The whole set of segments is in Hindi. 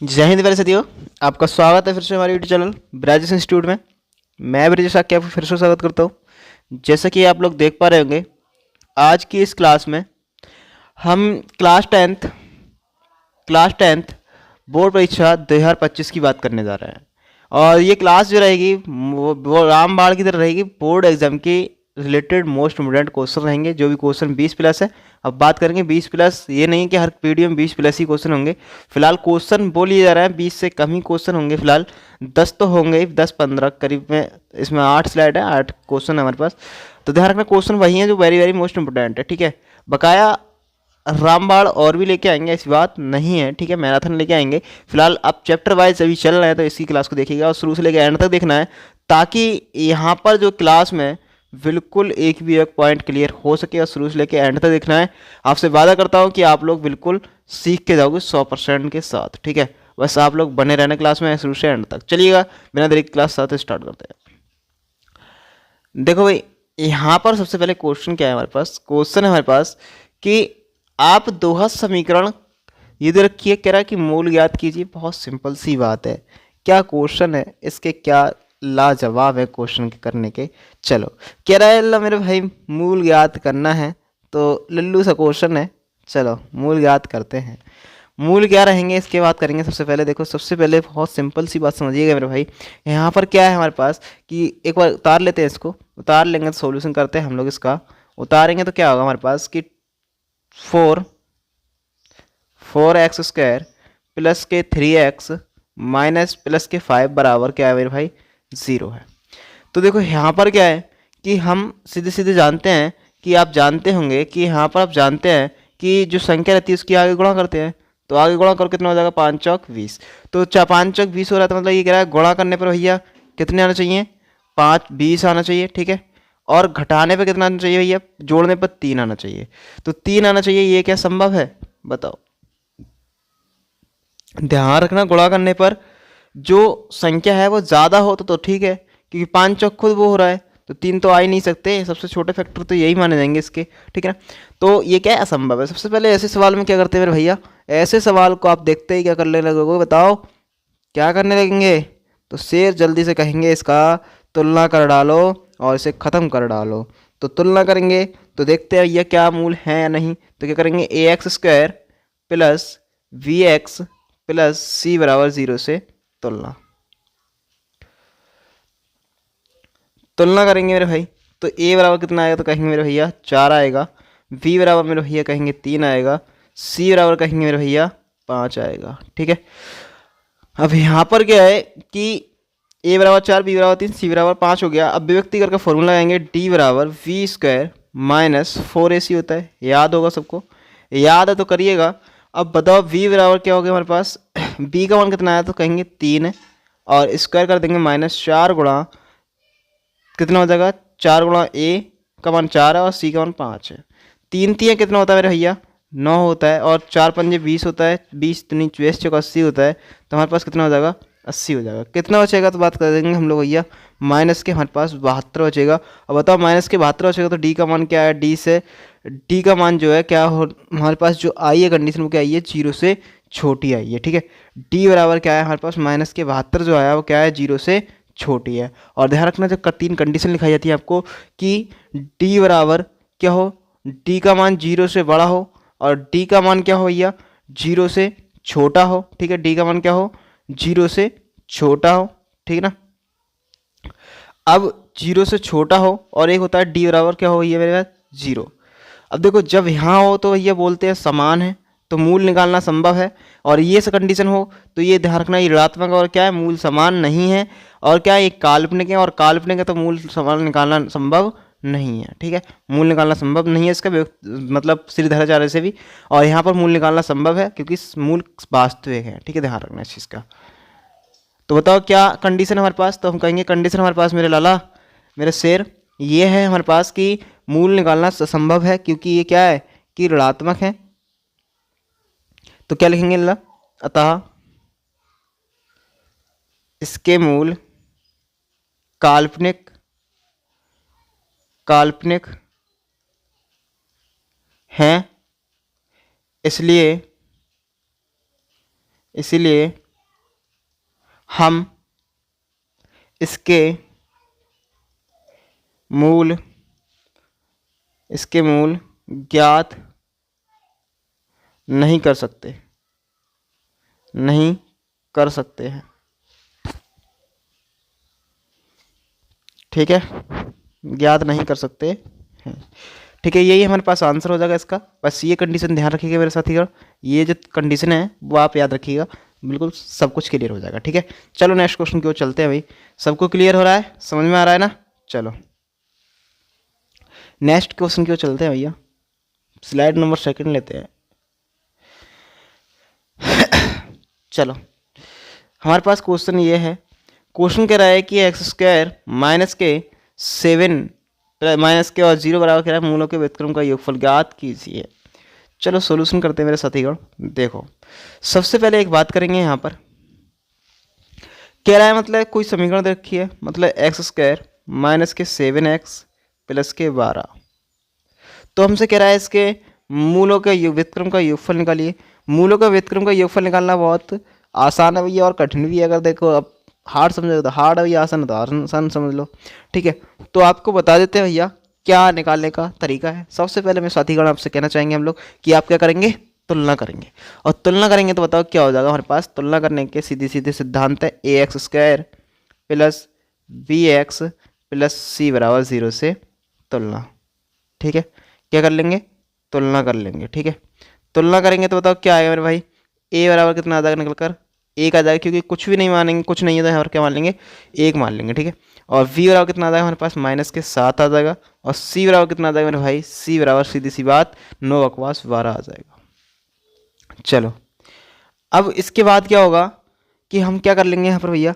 जय हिंद प्यारे साथियों। आपका स्वागत है फिर से हमारे यूट्यूब चैनल ब्राजेश इंस्टीट्यूट में। मैं ब्रजेश आके आपको फिर से स्वागत करता हूँ। जैसा कि आप लोग देख पा रहे होंगे, आज की इस क्लास में हम क्लास टेंथ बोर्ड परीक्षा 2025 की बात करने जा रहे हैं। और ये क्लास जो रहेगी वो रामबाण की तरह रहेगी। बोर्ड एग्जाम की रिलेटेड मोस्ट इम्पोर्टेंट क्वेश्चन रहेंगे, जो भी क्वेश्चन 20+ है। अब बात करेंगे 20+, ये नहीं कि हर वीडियो में 20+ ही क्वेश्चन होंगे। फिलहाल क्वेश्चन बोल लिए जा रहे हैं 20 से कम ही क्वेश्चन होंगे। फिलहाल 10 तो होंगे, 10-15 करीब में। इसमें 8 स्लाइड है, 8 क्वेश्चन है हमारे पास। तो ध्यान रखना, क्वेश्चन वही है जो वेरी वेरी मोस्ट इंपोर्टेंट है, ठीक है। बकाया रामबाण और भी लेके आएंगे, ऐसी बात नहीं है, ठीक है। मैराथन लेके आएंगे। फिलहाल अब चैप्टर वाइज अभी चल रहे हैं, तो इसी क्लास को देखिएगा और शुरू से लेकर एंड तक देखना है, ताकि यहाँ पर जो क्लास में बिल्कुल एक भी एक पॉइंट क्लियर हो सके। और शुरू से लेकर एंड तक देखना है। आपसे वादा करता हूँ कि आप लोग बिल्कुल सीख के जाओगे 100% के साथ, ठीक है। बस आप लोग बने रहना क्लास में शुरू से एंड तक। चलिएगा, बिना देरी के क्लास साथ स्टार्ट करते हैं। देखो भाई, यहाँ पर सबसे पहले क्वेश्चन क्या है हमारे पास? क्वेश्चन है हमारे पास कि आप दोहा समीकरण ये दे रखिए, कह रहा है कि मूल ज्ञात कीजिए। बहुत सिंपल सी बात है। क्या क्वेश्चन है, इसके क्या लाजवाब है क्वेश्चन के करने के। चलो, कह रहा है ला मेरे भाई मूल ज्ञात करना है, तो लल्लू सा क्वेश्चन है। चलो मूल ज्ञात करते हैं। मूल क्या रहेंगे इसके बात करेंगे। सबसे पहले देखो, सबसे पहले बहुत सिंपल सी बात समझिएगा मेरे भाई। यहाँ पर क्या है हमारे पास कि एक बार उतार लेते हैं इसको। उतार लेंगे तो सॉल्यूशन करते हैं हम लोग इसका। उतारेंगे तो क्या होगा हमारे पास कि 4x² प्लस के 3x माइनस प्लस के 5 बराबर क्या है मेरे भाई? 0 है। तो देखो यहाँ पर क्या है कि हम सीधे सीधे जानते हैं कि आप जानते होंगे कि यहाँ पर आप जानते हैं कि जो संख्या रहती है उसकी आगे गुणा करते हैं। तो आगे गुणा करो कितना हो जाएगा? 5 चौक 20। तो 5 चौक 20 हो रहा है, तो मतलब ये कह रहा है गुणा करने पर भैया कितने आना चाहिए? 20 आना चाहिए, ठीक है। और घटाने पर कितना आना चाहिए भैया? जोड़ने पर 3 आना चाहिए। तो 3 आना चाहिए। ये क्या संभव है? बताओ। ध्यान रखना, गुणा करने पर जो संख्या है वो ज़्यादा हो तो ठीक है, क्योंकि 5 चौक खुद वो हो रहा है, तो 3 तो आ ही नहीं सकते। सबसे छोटे फैक्टर तो यही माने जाएंगे इसके, ठीक है ना। तो ये क्या है? असंभव है। सबसे पहले ऐसे सवाल में क्या करते हैं मेरे भैया? ऐसे सवाल को आप देखते ही क्या करने लगोगे? बताओ क्या करने लगेंगे? तो शेर जल्दी से कहेंगे इसका तुलना कर डालो और इसे ख़त्म कर डालो। तो तुलना करेंगे तो देखते हैं भैया क्या मूल है या नहीं। तो क्या करेंगे? ax² plus vx plus c बराबर 0 से तुलना तुलना करेंगे मेरे भाई। तो a बराबर कितना आएगा? तो कहेंगे मेरे भैया 4 आएगा। v बराबर मेरे भैया कहेंगे 3 आएगा। c बराबर कहेंगे मेरे भैया 5 आएगा, ठीक है। अब यहाँ पर क्या है कि a बराबर 4, b बराबर 3, c बराबर 5 हो गया। अब अभिव्यक्ति करके फॉर्मूला लगाएंगे, d बराबर v² माइनस 4ac होता है। याद होगा सबको? याद है तो करिएगा। अब बताओ v बराबर क्या हो गया हमारे पास? b का मान कितना आया? तो कहेंगे 3 है, और स्क्वायर कर देंगे -4 गुणा कितना हो जाएगा? 4 गुणा a का मान 4 है और c का मान 5 है। 3 3 कितना होता है मेरे भैया? 9 होता है, और 4 पंजे 20 होता है। 20 3 24 चौका 80 होता है। तो हमारे पास कितना हो जाएगा? 80 हो जाएगा। कितना बचेगा तो बात कर देंगे हम लोग भैया। माइनस के हमारे पास 72 बचेगा। अब बताओ, माइनस के 72 बचेगा तो डी का मान क्या है? डी का मान जो है क्या हो हमारे पास? जो आई है कंडीशन वो क्या आई है? 0 से छोटी आई है, ठीक है। डी बराबर क्या है हमारे पास? माइनस के 72 जो आया वो क्या है? 0 से छोटी है। और ध्यान रखना, जब 3 कंडीशन लिखाई जाती है आपको कि डी बराबर क्या हो? डी का मान 0 से बड़ा हो, और डी का मान क्या हो भैया? 0 से छोटा हो, ठीक है। डी का मान क्या हो? 0 से छोटा हो, ठीक है ना। अब 0 से छोटा हो, और एक होता है डी बराबर क्या हो भैया मेरे पास? 0। अब देखो, जब यहाँ हो तो भैया बोलते हैं समान है, तो मूल निकालना संभव है। और ये से कंडीशन हो तो ये ध्यान रखना, ये ऋणात्मक और क्या है? मूल समान नहीं है। और क्या है? ये काल्पनिक है, और काल्पनिक है तो मूल समान निकालना संभव नहीं है, ठीक है। मूल निकालना संभव नहीं है इसका मतलब श्रीधराचार्य से भी। और यहाँ पर मूल निकालना संभव है क्योंकि मूल वास्तविक है, ठीक है। ध्यान रखना इस चीज़ का। तो बताओ क्या कंडीशन है हमारे पास? तो हम कहेंगे कंडीशन हमारे पास मेरे लाला, मेरे शेर, ये है हमारे पास कि मूल निकालना संभव है, क्योंकि ये क्या है कि ऋणात्मक है। तो क्या लिखेंगे लाला? अतः इसके मूल काल्पनिक काल्पनिक हैं, इसलिए हम इसके मूल ज्ञात नहीं कर सकते हैं। ठीक है, ज्ञात नहीं कर सकते हैं। ठीक है, यही हमारे पास आंसर हो जाएगा इसका। बस ये कंडीशन ध्यान रखिएगा मेरे साथीगण, ये जो कंडीशन है वो आप याद रखिएगा, बिल्कुल सब कुछ क्लियर हो जाएगा। ठीक है, चलो नेक्स्ट क्वेश्चन की ओर चलते हैं भाई। सबको क्लियर हो रहा है, समझ में आ रहा है ना? चलो नेक्स्ट क्वेश्चन की ओर चलते हैं भैया। स्लाइड नंबर 2 लेते हैं। चलो हमारे पास क्वेश्चन ये है, क्वेश्चन कह रहा है कि x² माइनस के और 0 बराबर कह रहा है मूलों के व्युत्क्रम का योगफल ज्ञात कीजिए। चलो सॉल्यूशन करते हैं मेरे साथीगण। देखो सबसे पहले एक बात करेंगे, यहाँ पर कह रहा है मतलब कोई समीकरण दे रखी है, मतलब x² माइनस के 7x प्लस के 12, तो हमसे कह रहा है इसके मूलों के व्युत्क्रम का योगफल निकालिए। मूलों का व्युत्क्रम का योगफल निकालना बहुत आसान है भैया और कठिन भी है। अगर देखो अब हार्ड समझो तो हार्ड है भैया, आसान है तो आसान समझ लो। ठीक है, तो आपको बता देते हैं भैया क्या निकालने का तरीका है। सबसे पहले मैं साथीगण आपसे कहना चाहेंगे हम लोग कि आप क्या करेंगे, तुलना करेंगे। और तुलना करेंगे तो बताओ क्या हो जाएगा हमारे पास। तुलना करने के सीधे सीधे सिद्धांत है ax² plus bx plus c बराबर 0 से तुलना। ठीक है, क्या कर लेंगे, तुलना कर लेंगे। ठीक है, तुलना करेंगे तो बताओ क्या आएगा मेरे भाई, a बराबर कितना आ जाएगा निकल कर 1 आ जाएगा, क्योंकि कुछ भी नहीं मानेंगे, कुछ नहीं है तो यहाँ पर क्या मान लेंगे 1 मान लेंगे। ठीक है, और v बराबर कितना आ जाएगा हमारे पास माइनस के 7 आ जाएगा, और c बराबर कितना आ जाएगा मेरे भाई, c बराबर सीधी सी बात 9 बकवास 12 आ जाएगा। चलो अब इसके बाद क्या होगा कि हम क्या कर लेंगे यहाँ पर भैया,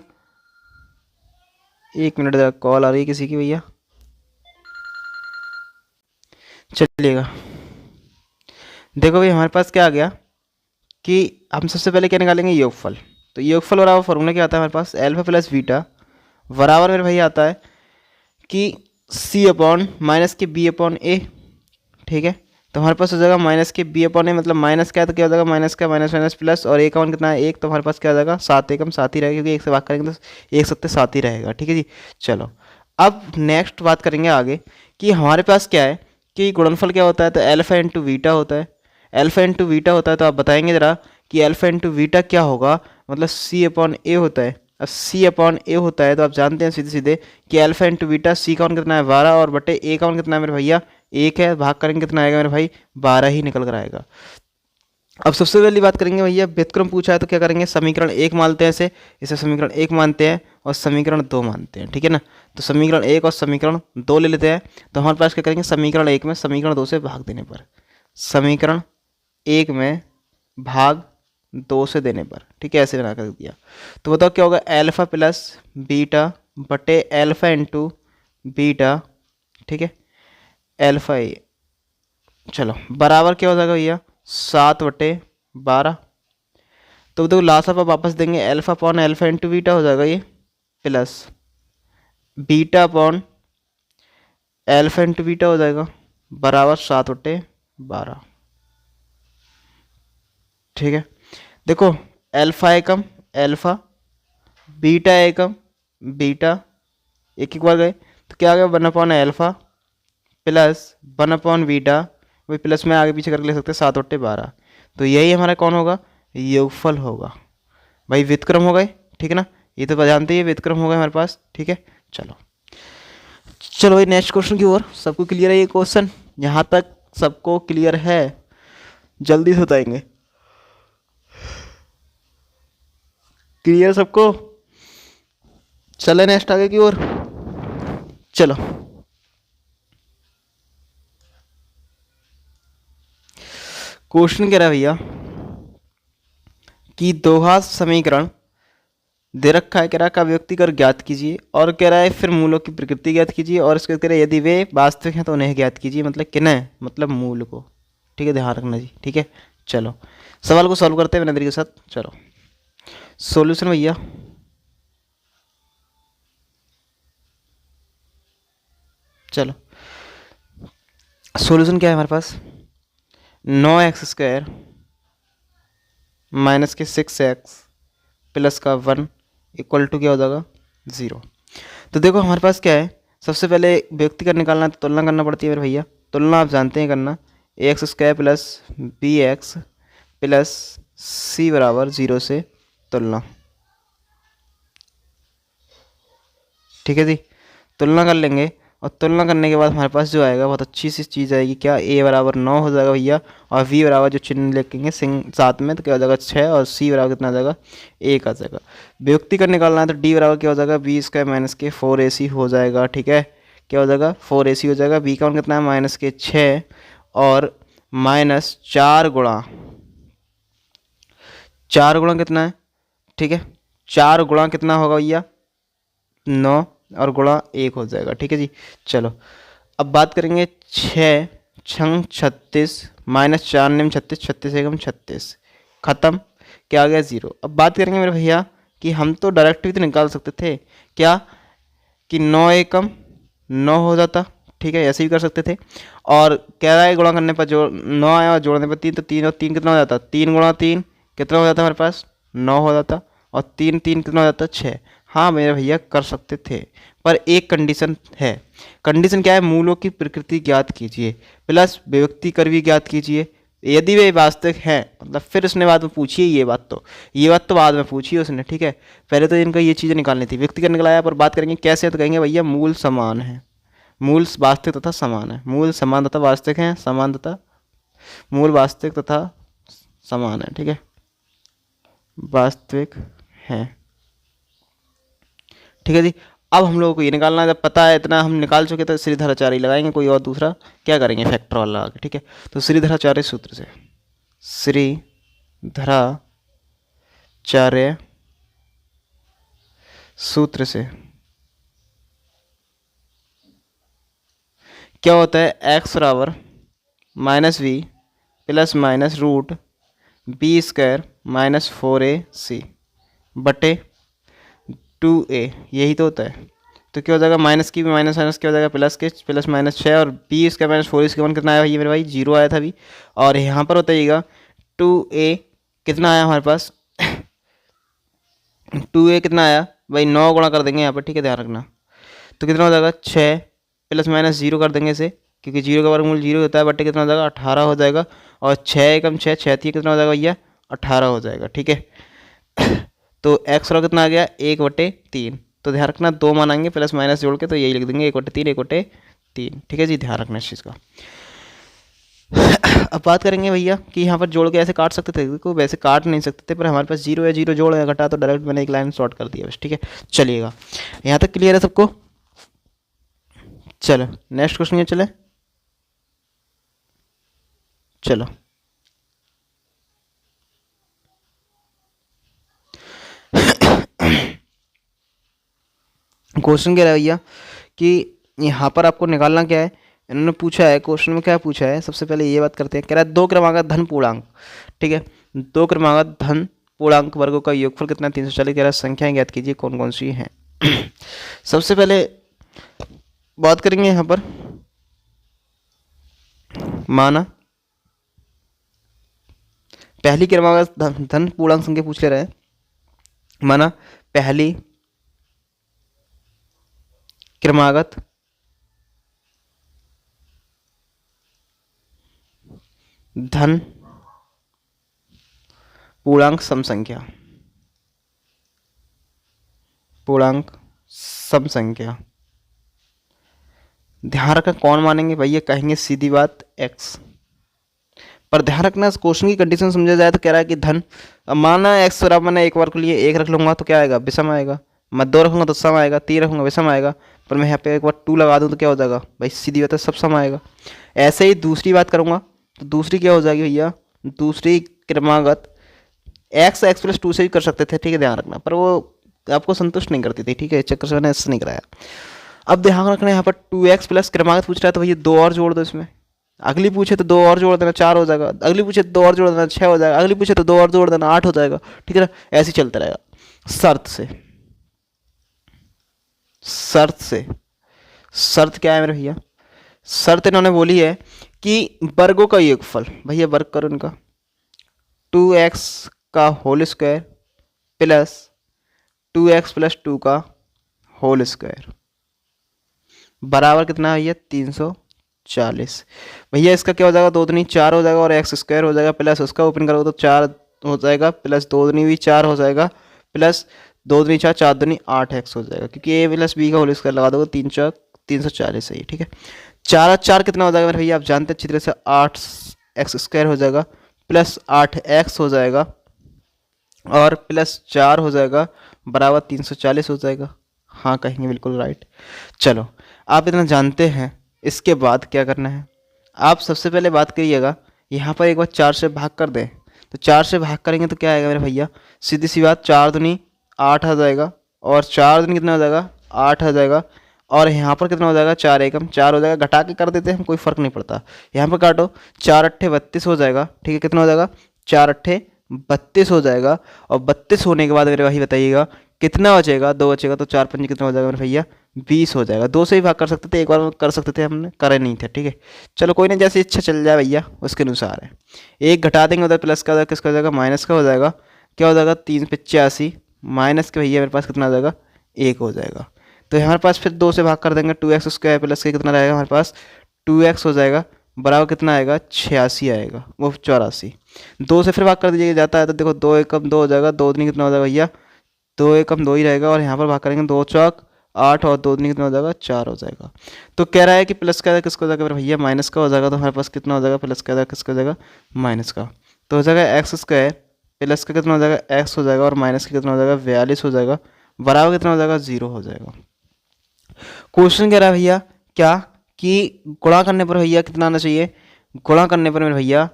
1 मिनट जरा कॉल आ रही है किसी की भैया, चलिएगा। देखो भाई हमारे पास क्या आ गया कि हम सबसे पहले क्या निकालेंगे, योगफल। तो योगफल बराबर फॉर्मूला क्या आता है हमारे पास, एल्फा प्लस बीटा बराबर मेरे भाई आता है कि c अपॉन माइनस के b अपॉन ए। ठीक है, तो हमारे पास हो जाएगा माइनस के b अपॉन ए, मतलब माइनस क्या है तो क्या हो जाएगा माइनस का माइनस माइनस प्लस, और ए का वन कितना है 1, तो हमारे पास क्या हो जाएगा 7 एकम 7 ही रहेगा, क्योंकि 1 से भाग करेंगे तो 1 सत्ते 7 ही रहेगा। ठीक है जी, चलो अब नेक्स्ट बात करेंगे आगे कि हमारे पास क्या है कि गुणनफल क्या होता है, तो एल्फा इंटू बीटा होता है। एल्फा इंटू बीटा होता है तो आप बताएंगे ज़रा कि एल्फा इंटू बीटा क्या होगा, मतलब c अपॉन ए होता है। अब c अपॉन ए होता है तो आप जानते हैं सीधे सीधे कि एल्फा इंटू बीटा, c का वन कितना है 12 और बटे a का वन कितना है मेरे भैया 1 है, भाग करेंगे कितना आएगा मेरे भाई 12 ही निकल कर आएगा। अब सबसे पहली बात करेंगे भैया, व्युत्क्रम पूछा है तो क्या करेंगे, समीकरण 1 मानते हैं, इसे समीकरण 1 मानते हैं और समीकरण 2 मानते हैं। ठीक है ना, तो समीकरण 1 और समीकरण 2 ले लेते हैं। तो हमारे पास क्या करेंगे, समीकरण 1 में समीकरण 2 से भाग देने पर, समीकरण 1 में भाग 2 से देने पर, ठीक है ऐसे बना कर दिया। तो बताओ क्या होगा, एल्फा प्लस बीटा बटे एल्फा इंटू बीटा, ठीक है एल्फा ए, चलो बराबर क्या हो जाएगा भैया 7/12। तो देखो लास्ट आप वापस देंगे, alpha upon alpha into beta हो जाएगा ये, plus beta upon alpha into beta हो जाएगा बराबर 7/12। ठीक है, देखो एल्फा एकम एल्फा, बीटा एकम बीटा, एक बार गए तो क्या आ गया 1 upon alpha plus 1 upon beta, वही प्लस में आगे पीछे करके ले सकते हैं 7/12। तो यही हमारा कौन होगा, योगफल होगा भाई, व्युत्क्रम हो गए। ठीक है ना, ये तो जानते ही व्युत्क्रम हो गए हमारे पास। ठीक है, चलो चलो भाई नेक्स्ट क्वेश्चन की ओर। सबको क्लियर है ये क्वेश्चन, यहाँ तक सबको क्लियर है, जल्दी से बताएंगे, क्लियर सबको। चले नेक्स्ट आगे की ओर, चलो क्वेश्चन कह रहा है भैया कि दोहा समीकरण दे रखा है, कह रहा है का व्यक्तिकर ज्ञात कीजिए, और कह रहा है फिर मूलों की प्रकृति ज्ञात कीजिए, और इसके कह रहा है यदि वे वास्तविक हैं तो उन्हें ज्ञात कीजिए, मतलब किन्हें, मतलब मूल को। ठीक है, ध्यान रखना जी। ठीक है, चलो सवाल को सॉल्व करते हैं विनम्र के साथ। चलो सॉल्यूशन भैया, चलो सॉल्यूशन क्या है हमारे पास, 9x² माइनस के 6x प्लस का 1 इक्वल टू क्या हो जाएगा 0। तो देखो हमारे पास क्या है, सबसे पहले व्यक्ति का निकालना है तो तुलना करना पड़ती है मेरे भैया। तुलना आप जानते हैं करना, a² plus bx plus c बराबर 0 से तुलना। ठीक है जी, तुलना कर लेंगे और तुलना करने के बाद हमारे पास जो आएगा बहुत अच्छी सी चीज़ आएगी, क्या a बराबर 9 हो जाएगा भैया, और v बराबर जो चिन्ह लिखेंगे सिंग साथ में तो क्या हो जाएगा 6, और c बराबर कितना आ जाएगा 1 आ जाएगा। व्यक्ति का निकालना है तो d बराबर क्या हो जाएगा b² माइनस के 4ac हो जाएगा। ठीक है, क्या हो जाएगा 4ac हो जाएगा। b का मान कितना है माइनस के 6 और माइनस 4 गुणा, 4 गुणा कितना है, ठीक है 4 गुणा कितना होगा भैया 9 और गुणा 1 हो जाएगा। ठीक है जी, चलो अब बात करेंगे 6 छंग 36 माइनस 4 निम 36, 36 एकम 36, खत्म, क्या आ गया 0। अब बात करेंगे मेरे भैया कि हम तो डायरेक्ट भी तो निकाल सकते थे, क्या कि 9 एकम 9 हो जाता। ठीक है, ऐसे भी कर सकते थे। और कह रहा है गुणा करने पर जो 9 आया और जोड़ने पर 3, तो 3 और 3 कितना हो जाता, 3 गुणा 3 कितना हो जाता हमारे पास 9 हो जाता, और 3 3 कितना हो जाता 6। हाँ मेरे भैया कर सकते थे, पर एक कंडीशन है। कंडीशन क्या है, मूलों की प्रकृति ज्ञात कीजिए प्लस विभक्ति कर भी ज्ञात कीजिए। यदि वे वास्तविक हैं मतलब फिर उसने बाद में पूछी है ये बात तो बाद में पूछी है उसने। ठीक है, पहले तो इनका ये चीज़ें निकालनी थी। व्यक्ति का निकलाया पर बात करेंगे कैसे, तो कहेंगे भैया मूल समान है, मूल वास्तविक तथा समान है, मूल समान तथा वास्तविक हैं, समान तथा मूल वास्तविक तथा समान है। ठीक है, वास्तविक है। ठीक है जी, अब हम लोगों को ये निकालना है, जब पता है इतना हम निकाल चुके तो श्रीधराचार्य लगाएंगे, कोई और दूसरा क्या करेंगे फैक्टर वाला आगे। ठीक है, तो श्रीधराचार्य सूत्र से, श्रीधराचार्य सूत्र से क्या होता है, x बराबर minus V plus minus root b² minus 4ac बटे 2a, यही तो होता है। तो क्या हो जाएगा माइनस की माइनस माइनस क्या हो जाएगा प्लस के प्लस माइनस 6, और b² माइनस 4ac वन कितना आया भाई मेरे भाई 0 आया था अभी। और यहाँ पर बताइएगा 2a कितना आया हमारे पास 2a कितना आया भाई 9 गुणा कर देंगे यहाँ पर। ठीक है, ध्यान रखना, तो कितना हो जाएगा 6 प्लस माइनस 0 कर देंगे इसे, क्योंकि 0 का वर्गमूल 0 होता है, बटे कितना हो जाएगा 18 हो जाएगा। और 6 एकम 6 6 कितना हो जाएगा भैया 18 हो जाएगा। ठीक है, तो x और कितना आ गया 1/3। तो ध्यान रखना 2 मान आएंगे प्लस माइनस जोड़ के, तो यही लिख देंगे 1/3 1/3। ठीक है जी, ध्यान रखना इस चीज़ का। अब बात करेंगे भैया कि यहाँ पर जोड़ के ऐसे काट सकते थे, देखो वैसे काट नहीं सकते थे, पर हमारे पास 0 है, 0 जोड़ या घटा, तो डायरेक्ट मैंने एक लाइन शॉर्ट कर दिया बस। ठीक है, चलिएगा यहाँ तक क्लियर है सबको। चलो नेक्स्ट क्वेश्चन ये चले, चलो क्वेश्चन क्या है भैया कि यहाँ पर आपको निकालना क्या है, इन्होंने पूछा है क्वेश्चन में क्या पूछा है। सबसे पहले ये बात करते हैं, कह रहा है 2 क्रमागत धन पूर्णांक। ठीक है, 2 क्रमागत धन पूर्णांक वर्गों का योगफल कितना 340, कह रहा है संख्याएं ज्ञात कीजिए कौन कौन सी हैं। सबसे पहले बात करेंगे यहाँ पर, माना पहली क्रमागत धन पूर्णांक संख्या पूछ ले रहे हैं, माना पहली क्रमागत धन पूर्णांक सम संख्या, पूर्णांक सम संख्या। ध्यान रखना कौन मानेंगे भैया, कहेंगे सीधी बात x। पर ध्यान रखना इस क्वेश्चन की कंडीशन समझा जाए तो कह रहा है कि धन, अब माना x बराबर मैंने एक बार के लिए 1 रख लूँगा तो क्या आएगा विषम आएगा, मैं 2 रखूँगा तो सम आएगा, 3 रखूँगा विषम आएगा, पर मैं यहाँ पे एक बार 2 लगा दूँ तो क्या हो जाएगा भाई सीधी बात है सब सम आएगा। ऐसे ही दूसरी बात करूँगा तो दूसरी क्या हो जाएगी भैया, दूसरी क्रमागत x प्लस 2 से भी कर सकते थे। ठीक है, ध्यान रखना, पर वो आपको संतुष्ट नहीं करती थी। ठीक है, इस चक्कर से मैंने इससे नहीं कराया। अब ध्यान रखना यहाँ पर 2x प्लस क्रमागत पूछ रहा है तो भैया 2 और जोड़ दो इसमें, अगली पूछे तो 2 और जोड़ देना 4 हो जाएगा, अगली पूछे तो 2 और जोड़ देना 6 हो जाएगा, अगली पूछे तो 2 और जोड़ देना 8 हो जाएगा। ठीक है ना, ऐसे ही चलता रहेगा। शर्त से, शर्त से, शर्त क्या है मेरे भैया, शर्त इन्होंने बोली है कि वर्गों का योगफल, भैया वर्ग करो इनका 2x का whole square plus 2x plus 2 का होल स्क्वायर बराबर कितना है भैया 340। भैया इसका क्या हो जाएगा, 2 दूनी 4 हो जाएगा और एक्स स्क्वायर हो जाएगा प्लस उसका ओपन करोगे तो 4 हो जाएगा प्लस 2 दूनी भी 4 हो जाएगा प्लस 2 दूनी 4 4 दूनी 8x हो जाएगा, क्योंकि ए प्लस बी का होल स्क्वायर लगा दोगे 340 है, ठीक है। 4 और 4 कितना हो जाएगा मेरे भैया, आप जानते हैं अच्छी तरह से 8x स्क्वायर हो जाएगा प्लस 8x हो जाएगा और प्लस 4 हो जाएगा बराबर 340 हो जाएगा। हाँ कहेंगे बिल्कुल राइट। चलो आप इतना जानते हैं, इसके बाद क्या करना है, आप सबसे पहले बात करिएगा यहाँ पर एक बार 4 से भाग कर दें, तो 4 से भाग करेंगे तो क्या आएगा मेरे भैया, सीधी सी बात 4 दूनी 8 आ जाएगा और 4 दूनी कितना हो जाएगा 8 आ जाएगा और यहाँ पर कितना हो जाएगा 4 एकम 4 हो जाएगा, घटा के कर देते हैं हम, कोई फर्क नहीं पड़ता। यहाँ पर काटो 4 अट्ठे 32 हो जाएगा, ठीक है। कितना हो जाएगा 4 अट्ठे 32 हो जाएगा और 32 होने के बाद मेरे भाई बताइएगा कितना बचेगा, 2 बचेगा तो 4 पंजे कितना हो जाएगा मेरे भैया 20 हो जाएगा। 2 से ही भाग कर सकते थे, एक बार में कर सकते थे, हमने करे नहीं थे, ठीक है। चलो कोई नहीं, जैसे इच्छा चल जाए भैया उसके अनुसार है। एक घटा देंगे उधर प्लस का हो जाएगा, किसका हो जाएगा माइनस का हो जाएगा, क्या हो जाएगा 385 माइनस के भैया मेरे पास कितना हो जाएगा 1 हो जाएगा। तो हमारे पास फिर 2 से भाग कर देंगे 2x स्क्वायर प्लस के कितना रहेगा हमारे पास 2x हो जाएगा बराबर कितना आएगा 86 आएगा, वो 84। 2 से फिर भाग कर दीजिएगा, जाता है तो देखो 2 एकम 2 हो जाएगा, 2 दूनी कितना हो जाएगा भैया 2 एकम 2 ही रहेगा और यहाँ पर भाग करेंगे 2 चौक 8 और 2 दूनी कितना हो जाएगा 4 हो जाएगा। तो कह रहा है कि प्लस का किसका हो जाएगा मेरे भैया माइनस का हो जाएगा, तो हमारे पास कितना हो जाएगा प्लस का किसका हो जाएगा माइनस का, तो हो जाएगा एक्स स्क्वायर प्लस का कितना हो जाएगा एक्स हो जाएगा और माइनस का कितना हो जाएगा 42 हो जाएगा बराबर कितना हो जाएगा 0 हो जाएगा। क्वेश्चन कह रहा है भैया क्या कि गुणा करने पर भैया कितना आना चाहिए, गुणा करने पर मेरे भैया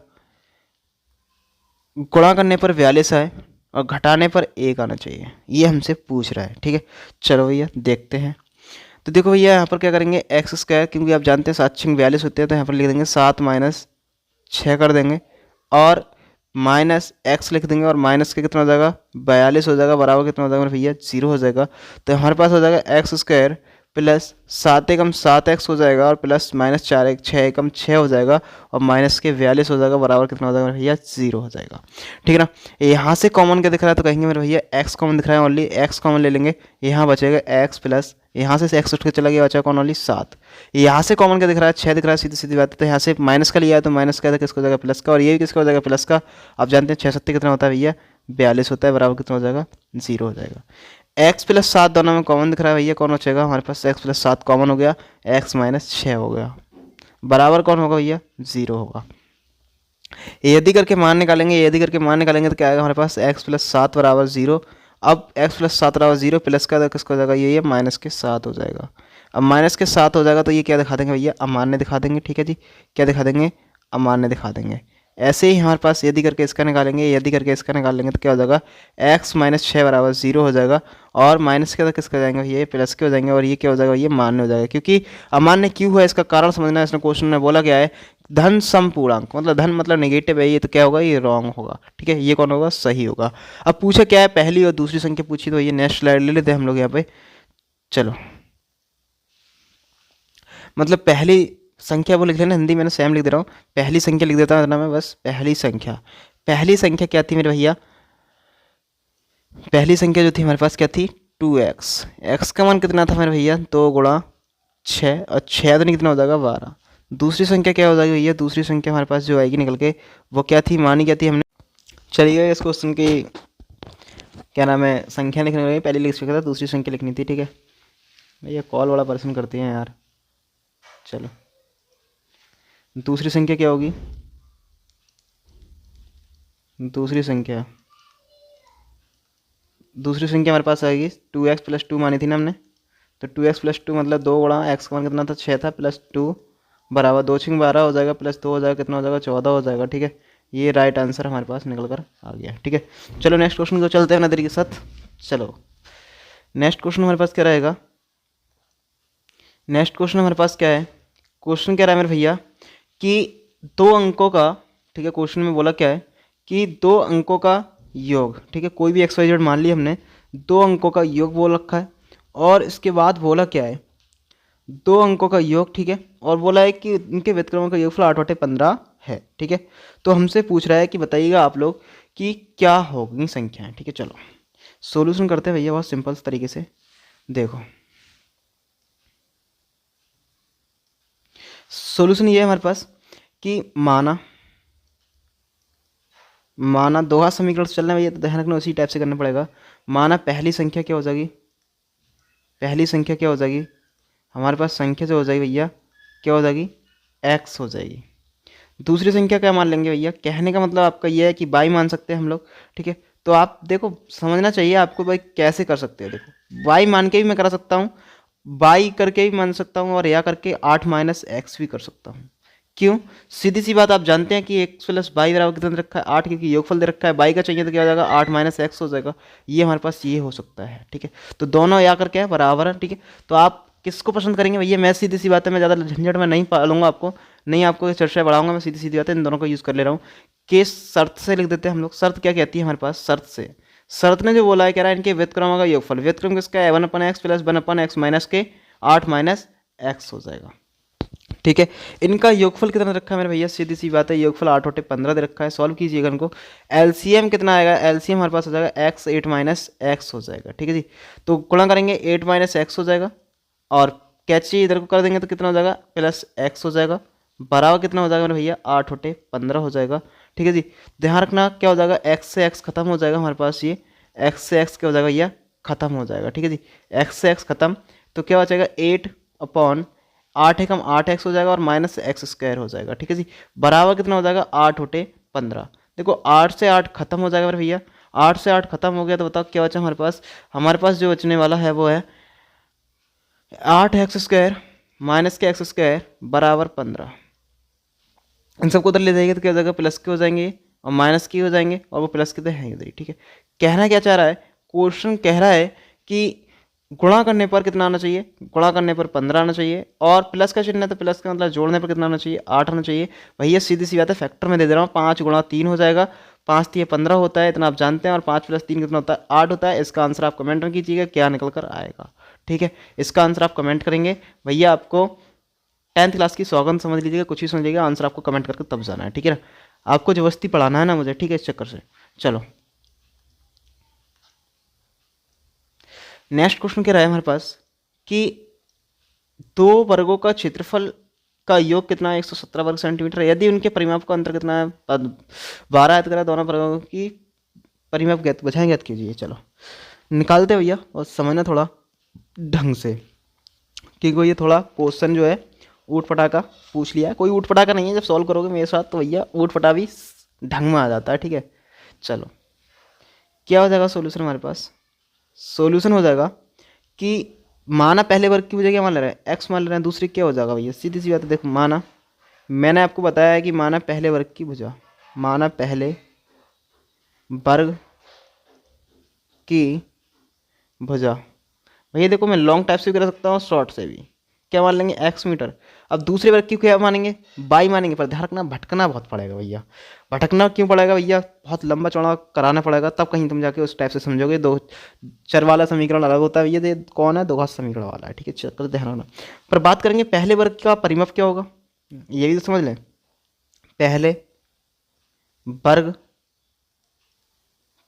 गुणा करने पर 42 आए और घटाने पर 1 आना चाहिए, ये हमसे पूछ रहा है, ठीक है। चलो भैया देखते हैं। तो देखो भैया यहाँ पर क्या करेंगे एक्स स्क्वायर, क्योंकि आप जानते हैं 7 6 42 होते हैं, तो यहाँ पर लिख देंगे 7 माइनस 6 कर देंगे और माइनस एक्स लिख देंगे और माइनस के कितना हो जाएगा 42 हो जाएगा बराबर कितना हो जाएगा मेरे भैया 0 हो जाएगा। तो हमारे पास हो जाएगा एक्स स्क्वायर प्लस 7 एकम 7x हो जाएगा और प्लस माइनस 4 एक 6 एकम 6 हो जाएगा और माइनस के 42 हो जाएगा बराबर कितना हो जाएगा भैया 0 हो जाएगा, ठीक है ना। यहाँ से कॉमन क्या दिख रहा है, तो कहेंगे मेरे भैया x कॉमन दिख रहा है, ओनली x कॉमन ले लेंगे, यहाँ बचेगा x प्लस यहाँ से x उठ के चला गया, बचा कौन ओनली 7। यहाँ से कॉमन क्या दिख रहा है 6 दिख रहा है, सीधी सीधी बात है। तो यहाँ से माइनस का लिया है तो माइनस का किसका हो जाएगा प्लस का और ये भी किसका हो जाएगा प्लस का। आप जानते हैं 6 7 कितना होता है भैया 42 होता है बराबर कितना हो जाएगा 0 हो जाएगा। x प्लस 7 दोनों में कॉमन दिख रहा है भैया, कौन बचेगा हमारे पास x प्लस 7 कॉमन हो गया, x माइनस 6 हो गया बराबर कौन होगा भैया 0 होगा। यदि करके मान निकालेंगे, यदि करके मान निकालेंगे तो क्या आएगा हमारे पास x प्लस 7 बराबर 0। अब x प्लस 7 बराबर 0 प्लस का किसका हो जाएगा ये माइनस के 7 हो जाएगा। अब माइनस के 7 हो जाएगा तो ये क्या दिखा देंगे भैया अमान्य दिखा देंगे, ठीक है जी। क्या दिखा देंगे अमान्य दिखा देंगे। ऐसे ही हमारे पास यदि करके इसका निकालेंगे, यदि करके इसका निकाल लेंगे तो क्या हो जाएगा x माइनस 6 बराबर 0 हो जाएगा और माइनस के किसका जाएंगे ये प्लस के हो जाएंगे और ये क्या हो जाएगा ये मान्य हो जाएगा। क्योंकि अमान्य क्यों है इसका कारण समझना है, इसने क्वेश्चन में बोला क्या है धन समपूर्णांक, मतलब धन मतलब नेगेटिव है ये, तो क्या होगा ये रॉन्ग होगा, ठीक है। ये कौन होगा सही होगा। अब पूछा क्या है पहली और दूसरी संख्या पूछी, तो ये नेक्स्ट स्लाइड ले लेते हैं हम लोग यहाँ पे। चलो मतलब पहली संख्या वो लिख लेना, हिंदी मैंने सेम लिख दे रहा हूँ, पहली संख्या लिख देता हूँ ना मैं बस। पहली संख्या क्या थी मेरे भैया, पहली संख्या जो थी हमारे पास क्या थी 2x, x का मान कितना था मेरे भैया 2 गुणा 6 और 6 दिन कितना हो जाएगा 12। दूसरी संख्या क्या हो जाएगी भैया, दूसरी संख्या हमारे पास जो आएगी निकल के वो क्या थी, मानी क्या थी हमने। चलिए इस क्वेश्चन की क्या नाम है संख्या लिखने लगे, पहले लिख चुका था, दूसरी संख्या लिखनी थी, ठीक है भैया। कॉल वाला पर्सन करते हैं यार। चलो दूसरी संख्या क्या होगी, दूसरी संख्या हमारे पास आएगी 2x प्लस 2 मानी थी ना हमने, तो 2x प्लस 2 मतलब 2 गुणा x का मान कितना था 6 था प्लस 2 बराबर 2 6 12 हो जाएगा प्लस 2 हो जाएगा कितना हो जाएगा 14 हो जाएगा, ठीक है। ये राइट आंसर हमारे पास निकल कर आ गया, ठीक है। चलो नेक्स्ट क्वेश्चन को चलते हैं नजर के साथ। चलो नेक्स्ट क्वेश्चन हमारे पास क्या रहेगा, नेक्स्ट क्वेश्चन हमारे पास क्या है, क्वेश्चन क्या रहा है मेरे भैया कि 2 अंकों का, ठीक है। क्वेश्चन में बोला क्या है कि 2 अंकों का योग, ठीक है। कोई भी XYZ मान लिया हमने, 2 अंकों का योग बोल रखा है और इसके बाद बोला क्या है 2 अंकों का योग, ठीक है। और बोला है कि इनके व्युत्क्रमों का योगफल 8/15 है, ठीक है। तो हमसे पूछ रहा है कि बताइएगा आप लोग कि क्या होगी संख्याएं, ठीक है। चलो सॉल्यूशन करते हैं भैया बहुत सिंपल तरीके से। देखो सॉल्यूशन ये है हमारे पास कि माना दो हाथ समीकरण से चलना है भैया, तो ध्यान रखना उसी टाइप से करना पड़ेगा। माना पहली संख्या क्या हो जाएगी, पहली संख्या क्या हो जाएगी हमारे पास, संख्या जो हो जाएगी भैया क्या हो जाएगी, एक्स हो जाएगी। दूसरी संख्या क्या मान लेंगे भैया, कहने का मतलब आपका ये है कि बाई मान सकते हैं हम लोग, ठीक है। तो आप देखो समझना चाहिए आपको भाई कैसे कर सकते हो। देखो बाई मान के भी मैं करा सकता हूँ, बाई करके भी मान सकता हूँ, और या करके 8 माइनस एक्स भी कर सकता हूँ। क्यों, सीधी सी बात, आप जानते हैं कि एक्स प्लस बाई बराबर कितना दे रखा है 8, क्योंकि योगफल दे रखा है। बाई का चाहिए तो क्या हो जाएगा 8 माइनस एक्स हो जाएगा। ये हमारे पास ये हो सकता है, ठीक है। तो दोनों या करके है बराबर है, ठीक है। तो आप किसको पसंद करेंगे भैया, मैं सीधी सी बात है, मैं ज़्यादा झंझट में नहीं पालूंगा आपको, नहीं आपको चर्चा बढ़ाऊंगा, मैं सीधी सीधी बात है इन दोनों को यूज़ कर ले रहा हूँ। केस शर्त से लिख देते हैं हम लोग। शर्त क्या कहती है हमारे पास, शर्त से, शर्त ने जो बोला है कह रहा है इनके व्युत्क्रमों का योगफल, व्युत्क्रम किसका है 1/x प्लस 1/x माइनस के 8 माइनस एक्स हो जाएगा, ठीक है। इनका योगफल कितना रखा है मेरे भैया, सीधी सी बात है, योगफल 8 होटे 15 दे रखा है। सॉल्व कीजिएगा इनको, एलसीएम कितना आएगा, एलसीएम हमारे पास हो जाएगा एक्स 8 माइनस एक्स हो जाएगा, ठीक है जी। तो गुणा करेंगे 8 माइनस एक्स हो जाएगा, और कैची इधर को कर देंगे तो कितना हो जाएगा प्लस एक्स हो जाएगा, बराबर कितना हो जाएगा मेरे भैया 8 होटे 15 हो जाएगा, ठीक है जी। ध्यान रखना क्या हो जाएगा, एक्स से एक्स खत्म हो जाएगा हमारे पास, ये एक्स से एक्स क्या हो जाएगा भैया खत्म हो जाएगा, ठीक है जी। एक्स से एक्स खत्म, तो क्या हो जाएगा 8/, 8 एकम 8x हो जाएगा और माइनस एक्स स्क्वायर हो जाएगा, ठीक है जी। बराबर कितना हो जाएगा 8 होटे 15। देखो 8 से 8 खत्म हो जाएगा मेरे भैया, 8 से 8 खत्म हो गया तो बताओ क्या बचा हमारे पास जो बचने वाला है वो है 8x² माइनस के एक्स स्क्वायर बराबर 15। इन सबको उधर ले जाएंगे तो क्या हो जाएगा प्लस के हो जाएंगे और माइनस के हो जाएंगे, और वो प्लस के तो हैं उधर ही, ठीक है। कहना क्या चाह रहा है, क्वेश्चन कह रहा है कि गुणा करने पर कितना आना चाहिए, गुणा करने पर 15 आना चाहिए, और प्लस का चिन्ह है तो प्लस का मतलब जोड़ने पर कितना आना चाहिए 8 आना चाहिए। भैया सीधी सी बात है, फैक्टर में दे दे रहा हूँ, 5 गुणा 3 हो जाएगा, 5 3 15 होता है, इतना आप जानते हैं, और 5 प्लस 3 कितना होता है 8 होता है। इसका आंसर आप कमेंट में कीजिएगा क्या निकल कर आएगा, ठीक है। इसका आंसर आप कमेंट करेंगे भैया, आपको 10th क्लास की सौगंध समझ लीजिएगा, कुछ ही समझ लीजिएगा, आंसर आपको कमेंट करके तब जाना है, ठीक है ना। आपको जबरदस्ती पढ़ाना है ना मुझे, ठीक है, इस चक्कर से। चलो नेक्स्ट क्वेश्चन क्या रहा है हमारे पास कि दो वर्गों का क्षेत्रफल का योग कितना है 117 वर्ग सेंटीमीटर, यदि उनके परिमाप का अंतर कितना है 12 है, तो करा दोनों वर्गों की परिमाप ज्ञात बचाएं ज्ञात कीजिए। चलो निकालते भैया, और समझना थोड़ा ढंग से, क्योंकि ये थोड़ा क्वेश्चन जो है ऊट पटाखा पूछ लिया है, कोई ऊट पटाखा नहीं है, जब सॉल्व करोगे मेरे साथ तो भैया ऊट पटा भी ढंग में आ जाता है, ठीक है। चलो क्या हो जाएगा सॉल्यूशन हमारे पास, सॉल्यूशन हो जाएगा कि माना पहले वर्ग की वजह क्या मान ले रहे हैं एक्स मान ले रहे हैं, दूसरी क्या हो जाएगा भैया, सीधी सी बात है। देखो माना मैंने आपको बताया है कि माना पहले वर्ग की भुजा, माना पहले वर्ग की भुजा, भैया देखो मैं लॉन्ग टाइप से भी कर सकता हूँ शॉर्ट से भी, क्या मान लेंगे एक्स मीटर। अब दूसरे वर्ग की क्या मानेंगे बाई मानेंगे, पर ध्यान रखना भटकना बहुत पड़ेगा भैया, भटकना क्यों पड़ेगा भैया, बहुत लंबा चौड़ा कराना पड़ेगा, तब कहीं तुम जाके उस टाइप से समझोगे। दो चर वाला समीकरण अलग होता है, ये कौन है दो घात समीकरण वाला है, ठीक है, चक्कर ध्यान रखना। पर बात करेंगे पहले वर्ग का परिमाप क्या होगा, ये भी तो समझ लें। पहले वर्ग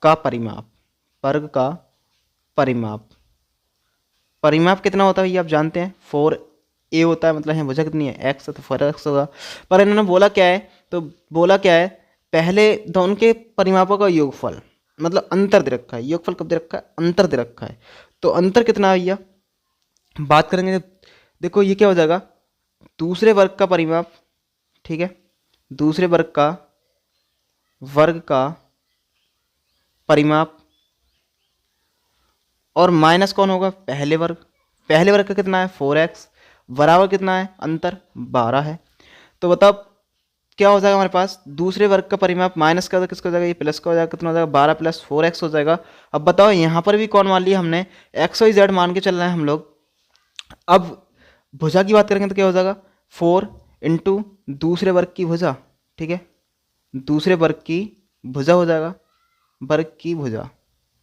का परिमाप, वर्ग का परिमाप, परिमाप कितना होता है ये आप जानते हैं 4a होता है, मतलब है भुजा कितनी है x, तो 4x होगा। पर इन्होंने बोला क्या है, तो बोला क्या है पहले दोनों के परिमापों का योगफल, मतलब अंतर दे रखा है, योगफल कब दे रखा है अंतर दे रखा है, तो अंतर कितना है भैया बात करेंगे। देखो ये क्या हो जाएगा दूसरे वर्ग का परिमाप, ठीक है, दूसरे वर्ग का परिमाप, और माइनस कौन होगा पहले वर्ग, पहले वर्ग का कितना है 4x, बराबर कितना है अंतर 12 है। तो बताओ क्या हो जाएगा हमारे पास दूसरे वर्ग का परिमाप माइनस का किसका हो जाएगा, ये प्लस का हो जाएगा, कितना हो जाएगा 12 + 4x हो जाएगा। अब बताओ यहाँ पर भी कौन मान लिया हमने एक्स वाई जेड मान के चल रहे हैं हम लोग। अब भुजा की बात करेंगे तो क्या हो जाएगा 4 × दूसरे वर्ग की भुजा, ठीक है, दूसरे वर्ग की भुजा हो जाएगा, वर्ग की भुजा,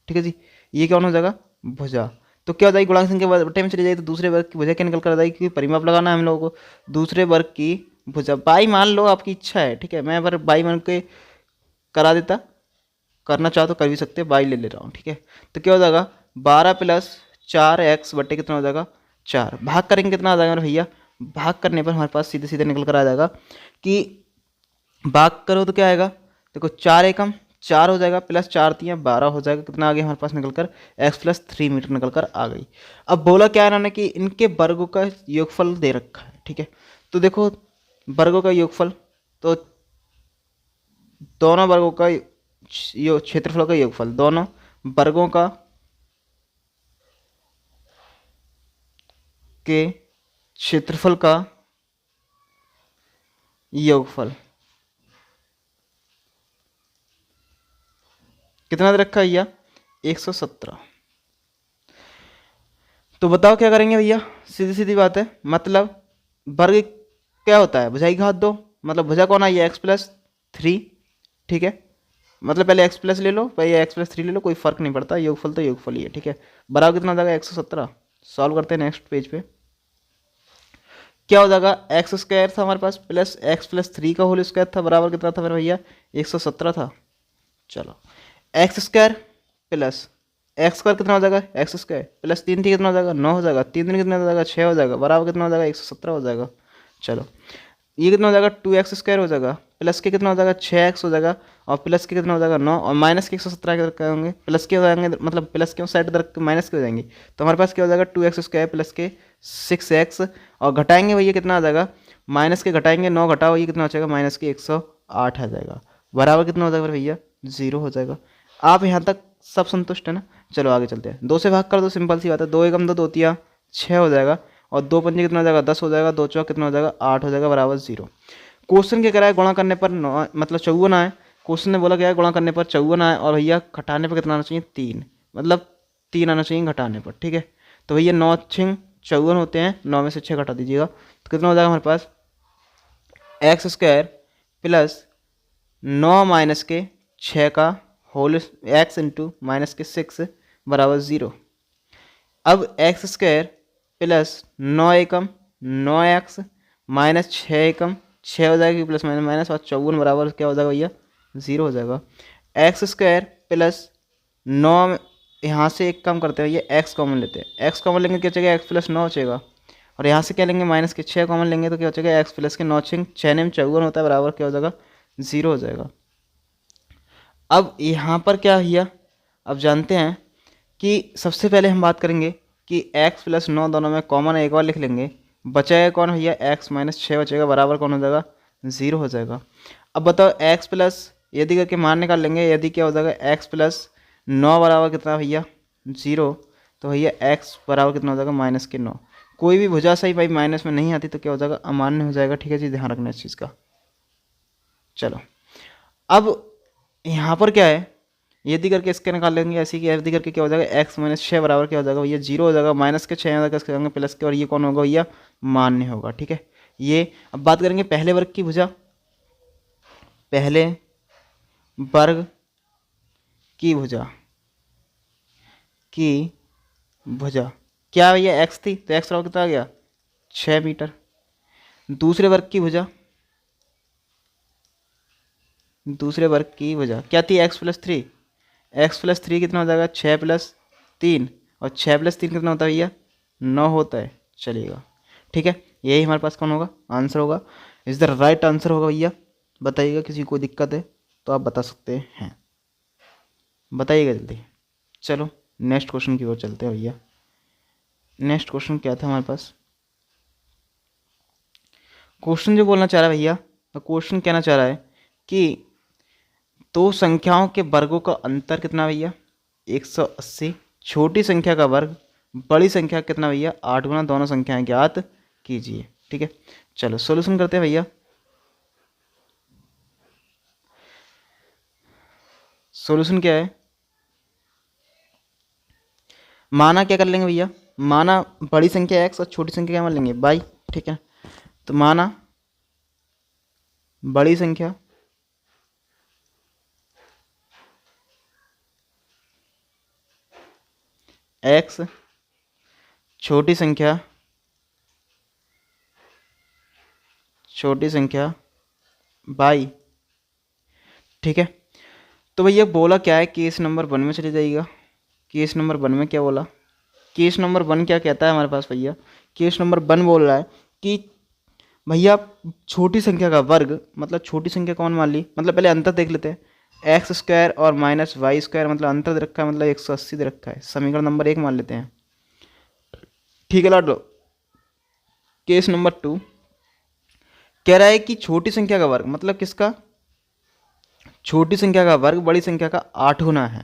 ठीक है जी, ये कौन हो जाएगा भुजा। तो क्या हो जाएगी गुणांक संख्या बटे में चली जाएगी, तो दूसरे वर्ग की भुजा क्या निकल कर आ जाएगी, क्योंकि परिमाप लगाना है हम लोगों को, दूसरे वर्ग की भुजा बाई मान लो आपकी इच्छा है, ठीक है, मैं अगर बाई मान के करा देता करना चाहो तो कर भी सकते हैं, बाई ले रहा हूँ, ठीक है। तो क्या हो जाएगा 12 प्लस 4x बटे कितना हो जाएगा 4। भाग करेंगे कितना आ जाएगा मेरे भैया, भाग करने पर हमारे पास सीधे सीधे निकल कर आ जाएगा कि भाग करो तो क्या आएगा, देखो 4 एकम 4 हो जाएगा, प्लस 4 3 12 हो जाएगा, कितना आ गया हमारे पास निकल कर x+3 मीटर निकल कर आ गई। अब बोला क्या है इन्होंने कि इनके वर्गों का योगफल दे रखा है, ठीक है। तो देखो वर्गों का योगफल, तो दोनों वर्गों का क्षेत्रफल का योगफल, दोनों वर्गों का के क्षेत्रफल का योगफल कितना दे रखा है भैया 117। तो बताओ क्या करेंगे भैया, सीधी सीधी बात है, मतलब वर्ग क्या होता है, भुजा की घात 2, मतलब भुजा कौन आई है x+3, ठीक है। मतलब पहले x+ ले लो, पहले x+3 ले लो, कोई फर्क नहीं पड़ता, योगफल तो योगफल ही है, ठीक है। बराबर कितना हो जाएगा 117। सॉल्व करते हैं नेक्स्ट पेज पे। क्या हो जाएगा x² था हमारे पास प्लस x+3 का होल स्क्वायर था, बराबर कितना था मेरे भैया 117 था। चलो x² प्लस x² कितना हो जाएगा x² प्लस 3 थी कितना हो जाएगा 9 हो जाएगा, 3 दिन कितना हो जाएगा 6 हो जाएगा, बराबर कितना हो जाएगा 117 हो जाएगा। चलो ये कितना हो जाएगा 2x² हो जाएगा, प्लस के कितना हो जाएगा 6x हो जाएगा, और प्लस के कितना हो जाएगा 9, और माइनस के 117 के होंगे, प्लस के हो जाएंगे, मतलब प्लस के साइड रख के माइनस के हो जाएंगे, तो हमारे पास क्या हो जाएगा 2x² प्लस के 6x, और घटाएंगे भैया कितना आ जाएगा, माइनस के घटाएंगे 9 घटाओ, ये कितना हो जाएगा माइनस के 108 आ जाएगा, बराबर कितना हो जाएगा भैया 0 हो जाएगा। आप यहाँ तक सब संतुष्ट है ना। चलो आगे चलते हैं, 2 से भाग कर दो, सिंपल सी बात है, 2 एकम 2 2 तिया 6 हो जाएगा, और 2 पंजे कितना हो जाएगा 10 हो जाएगा, 2 चौक कितना हो जाएगा 8 हो जाएगा, बराबर 0। क्वेश्चन क्या करा है, गुणा करने पर 9 मतलब 54 आए, क्वेश्चन ने बोला क्या है गुणा करने पर 54 आए, और भैया घटाने पर कितना आना चाहिए 3, मतलब 3 आना चाहिए घटाने पर, ठीक है। तो भैया 9 6 54 होते हैं, 9 में से 6 घटा दीजिएगा, तो कितना हो जाएगा हमारे पास x² प्लस 9 माइनस के 6 का होल x इंटू माइनस के 6 बराबर 0। अब x² प्लस 9 एकम 9x माइनस 6 एकम 6 हो जाएगी, प्लस माइनस माइनस, और 54 बराबर क्या हो जाएगा भैया 0 हो जाएगा। x² प्लस 9 यहाँ से एक कम करते हैं, ये x कॉमन लेते हैं, x कॉमन लेंगे क्या बचेगा x+9 बचेगा, और यहाँ से क्या लेंगे माइनस के 6 कॉमन लेंगे तो क्या बचेगा x प्लस के 9 6 में 54 होता है, बराबर क्या हो जाएगा 0 हो जाएगा। अब यहाँ पर क्या भैया, अब जानते हैं कि सबसे पहले हम बात करेंगे कि x+9 दोनों में कॉमन है, एक बार लिख लेंगे, बचेगा कौन भैया x माइनस 6 बचेगा, बराबर कौन हो जाएगा 0 हो जाएगा। अब बताओ x प्लस यदि करके मान निकाल लेंगे, यदि क्या हो जाएगा x+9 बराबर कितना भैया 0, तो भैया x बराबर कितना हो जाएगा -9। कोई भी भुजा सही भाई माइनस में नहीं आती तो क्या हो जाएगा अमान्य हो जाएगा, ठीक है जी, ध्यान रखना इस चीज़ का। चलो अब यहाँ पर क्या है, यदि करके इसके निकाल लेंगे, ऐसे कि यदि करके क्या हो जाएगा x-6 बराबर क्या हो जाएगा भैया 0 हो जाएगा, माइनस के 6 हो जाएगा, इसके होंगे प्लस के, और ये कौन होगा भैया मान्य होगा, ठीक है। ये अब बात करेंगे पहले वर्ग की भुजा, पहले वर्ग की भुजा क्या भैया x थी, तो x बराबर कितना आ गया 6 मीटर। दूसरे वर्ग की भुजा क्या थी x+3, x+3 कितना हो जाएगा 6 + 3, और 6 + 3 कितना होता है भैया 9 होता है, चलिएगा ठीक है। यही हमारे पास कौन होगा आंसर होगा, इज द राइट आंसर होगा भैया। बताइएगा किसी को दिक्कत है तो आप बता सकते हैं, बताइएगा जल्दी। चलो नेक्स्ट क्वेश्चन की ओर चलते हैं भैया। नेक्स्ट क्वेश्चन क्या था हमारे पास, क्वेश्चन जो बोलना चाह रहा है भैया, तो क्वेश्चन कहना चाह रहा है कि दो संख्याओं के वर्गों का अंतर कितना भैया 180, छोटी संख्या का वर्ग बड़ी संख्या कितना भैया 8 गुना, दोनों संख्याएं ज्ञात कीजिए, ठीक है। चलो सॉल्यूशन करते हैं भैया। सॉल्यूशन क्या है, माना क्या कर लेंगे भैया, माना बड़ी संख्या x और छोटी संख्या क्या मान लेंगे y, ठीक है। तो माना बड़ी संख्या x, छोटी संख्या y, ठीक है। तो भैया बोला क्या है, केस नंबर 1 में चले जाइएगा। केस नंबर 1 में क्या बोला, केस नंबर 1 क्या कहता है हमारे पास भैया, केस नंबर 1 बोल रहा है कि भैया छोटी संख्या का वर्ग, मतलब छोटी संख्या कौन मान ली, मतलब पहले अंतर देख लेते हैं। एक्स स्क्वायर और माइनस वाई स्क्वायर, मतलब अंतर दे रखा है, मतलब 180 दे रखा है। समीकरण नंबर 1 मान लेते हैं, ठीक है लाडो। केस नंबर 2 कह रहा है कि छोटी संख्या का वर्ग, मतलब किसका, छोटी संख्या का वर्ग बड़ी संख्या का 8 गुना है।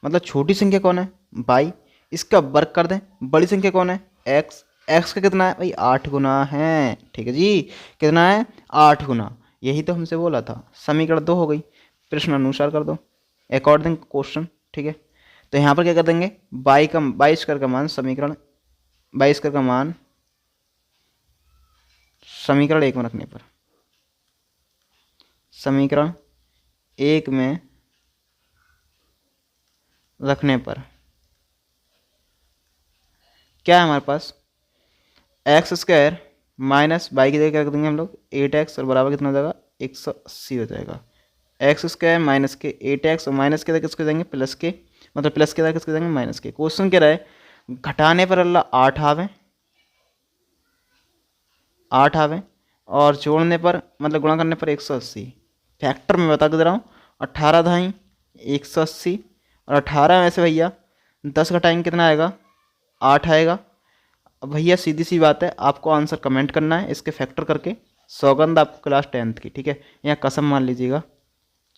मतलब छोटी संख्या कौन है, बाई, इसका वर्ग कर दें। बड़ी संख्या कौन है, एक्स, एक्स का कितना है भाई, 8 गुना है। ठीक है जी, कितना है, 8 गुना। यही तो हमसे बोला था। समीकरण 2 हो गई, प्रश्न अनुसार कर दो अकॉर्डिंग क्वेश्चन। ठीक है, तो यहाँ पर क्या कर देंगे, बाई स्क्वायर का मान, समीकरण बाई स्क्वायर का मान समीकरण 1 में रखने पर, समीकरण 1 में रखने पर क्या है हमारे पास, एक्स स्क्वायर माइनस बाई की जगह क्या कर देंगे हम लोग, 8x, और बराबर कितना हो जाएगा, 180 हो जाएगा। एक्स स्क्वायर माइनस के 8x, और माइनस के जगह किसके जाएंगे, प्लस के, मतलब प्लस के जगह किसके जाएंगे, माइनस के। क्वेश्चन क्या रहा है, घटाने पर अल्लाह 8 आवे, 8 आवे, और जोड़ने पर मतलब गुणा करने पर 180। फैक्टर में बता के दे रहा हूँ, 18 धाई 180, और 18 में से भैया 10 घटाएंगे कितना आएगा, 8 आएगा। अब भैया सीधी सी बात है, आपको आंसर कमेंट करना है इसके फैक्टर करके। सौगंध आपको क्लास 10th की, ठीक है, यहाँ कसम मान लीजिएगा,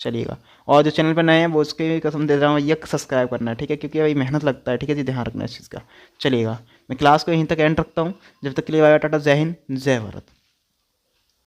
चलिएगा। और जो चैनल पर नए हैं वो उसके भी कसम दे रहा हूँ, ये सब्सक्राइब करना है, ठीक है, क्योंकि भाई मेहनत लगता है, ठीक है जी, ध्यान रखना है इस चीज़ का। चलिएगा, मैं क्लास को यहीं तक एंड रखता हूँ। जब तक के लिए बाय टाटा, जय हिंद, जय भारत।